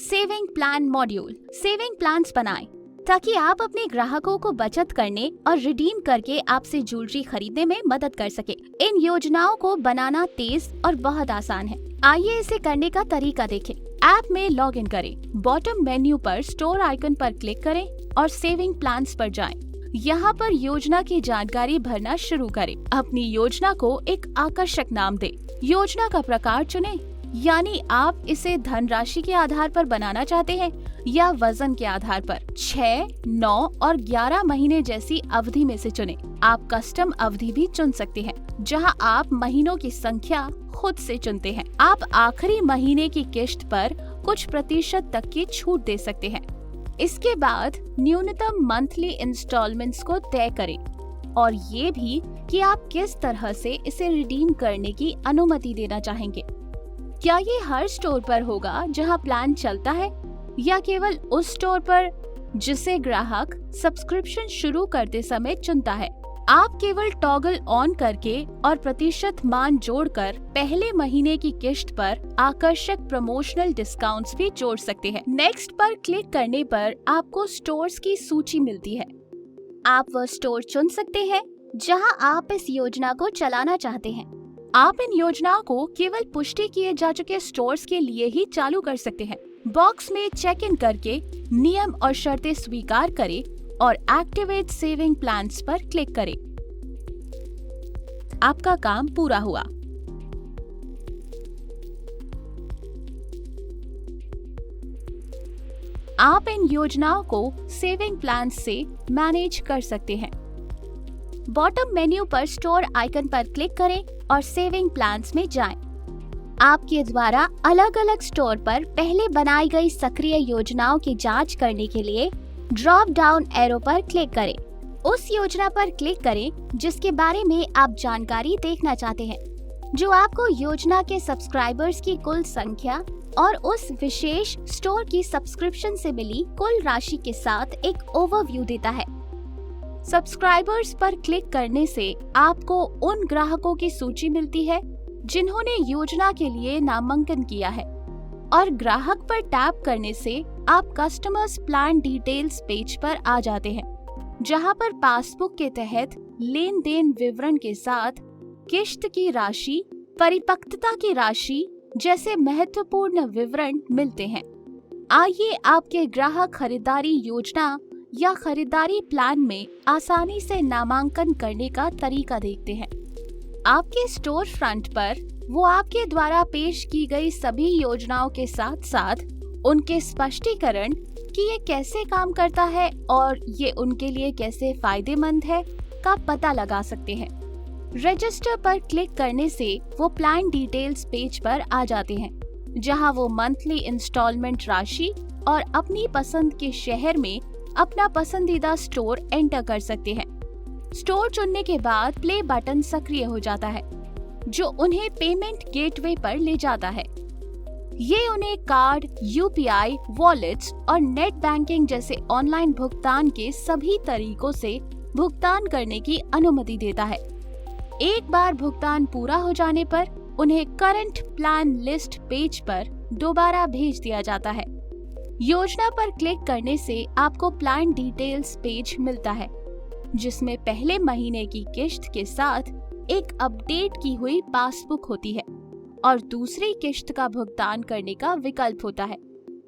Saving plan module. Saving plans बनाएं ताकि आप अपने ग्राहकों को बचत करने और रिडीम करके आपसे ज्वेलरी खरीदने में मदद कर सके। इन योजनाओं को बनाना तेज और बहुत आसान है। आइए इसे करने का तरीका देखें। ऐप में लॉग इन करें, बॉटम मेन्यू पर स्टोर आइकन पर क्लिक करें और सेविंग प्लान्स पर जाएं। यहाँ पर योजना की जानकारी भरना शुरू करें। अपनी योजना को एक आकर्षक नाम दें। योजना का प्रकार चुनें, यानी आप इसे धनराशि के आधार पर बनाना चाहते हैं या वजन के आधार पर। 6, 9 और 11 महीने जैसी अवधि में से चुनें। आप कस्टम अवधि भी चुन सकते हैं, जहां आप महीनों की संख्या खुद से चुनते हैं। आप आखिरी महीने की किश्त पर कुछ प्रतिशत तक की छूट दे सकते हैं। इसके बाद न्यूनतम मंथली इंस्टॉलमेंट्स को तय करें और ये भी कि आप किस तरह से इसे रिडीम करने की अनुमति देना चाहेंगे। क्या ये हर स्टोर पर होगा जहां प्लान चलता है या केवल उस स्टोर पर जिसे ग्राहक सब्सक्रिप्शन शुरू करते समय चुनता है। आप केवल टॉगल ऑन करके और प्रतिशत मान जोड़कर पहले महीने की किश्त पर आकर्षक प्रमोशनल डिस्काउंट्स भी जोड़ सकते हैं। नेक्स्ट पर क्लिक करने पर आपको स्टोर्स की सूची मिलती है। आप वह स्टोर चुन सकते हैं जहां आप इस योजना को चलाना चाहते हैं। आप इन योजनाओं को केवल पुष्टि किए जा चुके स्टोर्स के लिए ही चालू कर सकते हैं। बॉक्स में चेक इन करके नियम और शर्तें स्वीकार करें और एक्टिवेट सेविंग प्लान्स पर क्लिक करें। आपका काम पूरा हुआ। आप इन योजनाओं को सेविंग प्लान्स से मैनेज कर सकते हैं। बॉटम मेन्यू पर स्टोर आइकन पर क्लिक करें और सेविंग प्लान्स में जाएं। आपके द्वारा अलग अलग स्टोर पर पहले बनाई गई सक्रिय योजनाओं की जांच करने के लिए ड्रॉप डाउन एरो पर क्लिक करें। उस योजना पर क्लिक करें जिसके बारे में आप जानकारी देखना चाहते हैं, जो आपको योजना के सब्सक्राइबर्स की कुल संख्या और उस विशेष स्टोर की सब्सक्रिप्शन से मिली कुल राशि के साथ एक ओवरव्यू देता है। सब्सक्राइबर्स पर क्लिक करने से आपको उन ग्राहकों की सूची मिलती है जिन्होंने योजना के लिए नामांकन किया है, और ग्राहक पर टैप करने से आप कस्टमर्स प्लान डिटेल्स पेज पर आ जाते हैं, जहां पर पासबुक के तहत लेन देन विवरण के साथ किश्त की राशि, परिपक्वता की राशि जैसे महत्वपूर्ण विवरण मिलते हैं। आइए आपके ग्राहक खरीदारी योजना या खरीदारी प्लान में आसानी से नामांकन करने का तरीका देखते हैं। आपके स्टोर फ्रंट पर वो आपके द्वारा पेश की गई सभी योजनाओं के साथ साथ उनके स्पष्टीकरण कि ये कैसे काम करता है और ये उनके लिए कैसे फायदेमंद है का पता लगा सकते हैं। रजिस्टर पर क्लिक करने से वो प्लान डिटेल्स पेज पर आ जाते हैं, जहां वो मंथली इंस्टॉलमेंट राशि और अपनी पसंद के शहर में अपना पसंदीदा स्टोर एंटर कर सकते हैं। स्टोर चुनने के बाद प्ले बटन सक्रिय हो जाता है, जो उन्हें पेमेंट गेटवे पर ले जाता है। ये उन्हें कार्ड, यूपीआई, वॉलेट्स और नेट बैंकिंग जैसे ऑनलाइन भुगतान के सभी तरीकों से भुगतान करने की अनुमति देता है। एक बार भुगतान पूरा हो जाने पर उन्हें करंट प्लान लिस्ट पेज पर दोबारा भेज दिया जाता है। योजना पर क्लिक करने से आपको प्लान डिटेल्स पेज मिलता है, जिसमें पहले महीने की किश्त के साथ एक अपडेट की हुई पासबुक होती है और दूसरी किश्त का भुगतान करने का विकल्प होता है,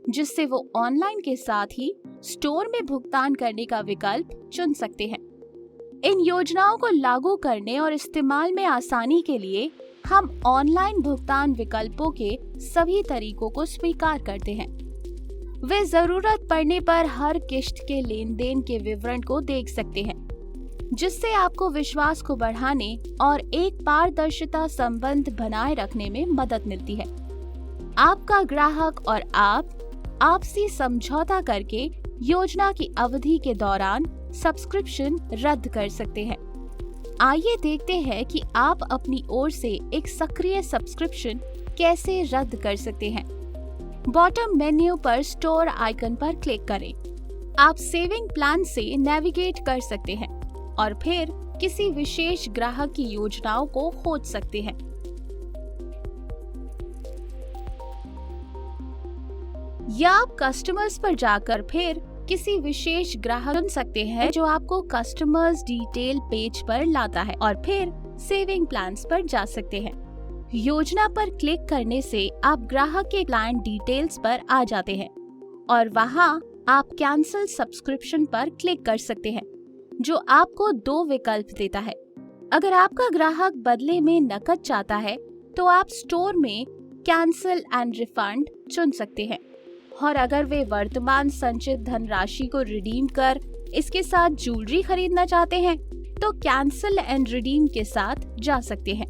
जिससे वो ऑनलाइन के साथ ही स्टोर में भुगतान करने का विकल्प चुन सकते हैं। इन योजनाओं को लागू करने और इस्तेमाल में आसानी के लिए हम ऑनलाइन भुगतान विकल्पों के सभी तरीकों को स्वीकार करते हैं। वे जरूरत पड़ने पर हर किश्त के लेन देन के विवरण को देख सकते हैं, जिससे आपको विश्वास को बढ़ाने और एक पारदर्शिता संबंध बनाए रखने में मदद मिलती है। आपका ग्राहक और आप आपसी समझौता करके योजना की अवधि के दौरान सब्सक्रिप्शन रद्द कर सकते हैं। आइए देखते हैं कि आप अपनी ओर से एक सक्रिय सब्सक्रिप्शन कैसे रद्द कर सकते हैं। बॉटम मेन्यू पर स्टोर आइकन पर क्लिक करें। आप सेविंग प्लान से नेविगेट कर सकते हैं और फिर किसी विशेष ग्राहक की योजनाओं को खोज सकते हैं। या आप कस्टमर्स पर जाकर फिर किसी विशेष ग्राहक चुन सकते हैं जो आपको कस्टमर्स डिटेल पेज पर लाता है और फिर सेविंग प्लान्स पर जा सकते हैं। योजना पर क्लिक करने से आप ग्राहक के प्लान डिटेल्स पर आ जाते हैं और वहां आप कैंसिल सब्सक्रिप्शन पर क्लिक कर सकते हैं, जो आपको 2 विकल्प देता है। अगर आपका ग्राहक बदले में नकद चाहता है तो आप स्टोर में कैंसिल एंड रिफंड चुन सकते हैं, और अगर वे वर्तमान संचित धनराशि को रिडीम कर इसके साथ ज्वेलरी खरीदना चाहते हैं तो कैंसिल एंड रिडीम के साथ जा सकते हैं।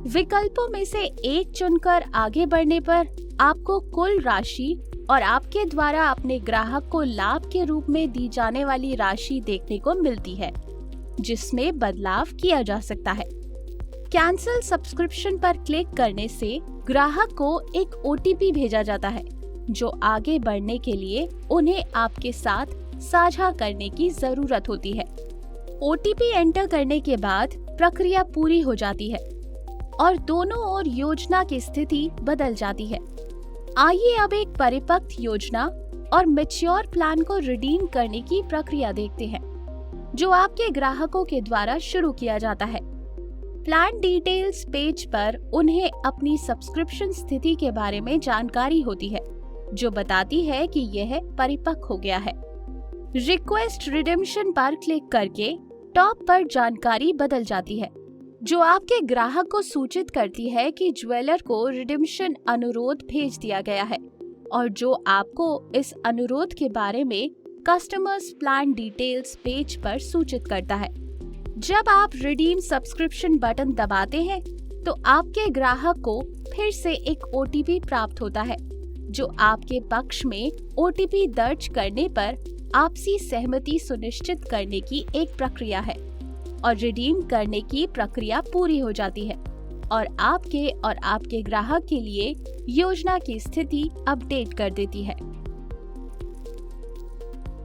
विकल्पों में से एक चुनकर आगे बढ़ने पर आपको कुल राशि और आपके द्वारा अपने ग्राहक को लाभ के रूप में दी जाने वाली राशि देखने को मिलती है, जिसमें बदलाव किया जा सकता है। कैंसिल सब्सक्रिप्शन पर क्लिक करने से ग्राहक को एक OTP भेजा जाता है, जो आगे बढ़ने के लिए उन्हें आपके साथ साझा करने की जरूरत होती है। OTP एंटर करने के बाद प्रक्रिया पूरी हो जाती है और दोनों ओर योजना की स्थिति बदल जाती है। आइए अब एक परिपक्व योजना और मैच्योर प्लान को रिडीम करने की प्रक्रिया देखते हैं, जो आपके ग्राहकों के द्वारा शुरू किया जाता है। प्लान डिटेल्स पेज पर उन्हें अपनी सब्सक्रिप्शन स्थिति के बारे में जानकारी होती है, जो बताती है कि यह परिपक्व हो गया है। रिक्वेस्ट रिडेम्पशन पर क्लिक करके टॉप पर जानकारी बदल जाती है, जो आपके ग्राहक को सूचित करती है कि ज्वेलर को रिडेम्पशन अनुरोध भेज दिया गया है और जो आपको इस अनुरोध के बारे में कस्टमर्स प्लान डिटेल्स पेज पर सूचित करता है। जब आप रिडीम सब्सक्रिप्शन बटन दबाते हैं तो आपके ग्राहक को फिर से एक OTP प्राप्त होता है, जो आपके पक्ष में OTP दर्ज करने पर आपसी सहमति सुनिश्चित करने की एक प्रक्रिया है और रिडीम करने की प्रक्रिया पूरी हो जाती है और आपके ग्राहक के लिए योजना की स्थिति अपडेट कर देती है।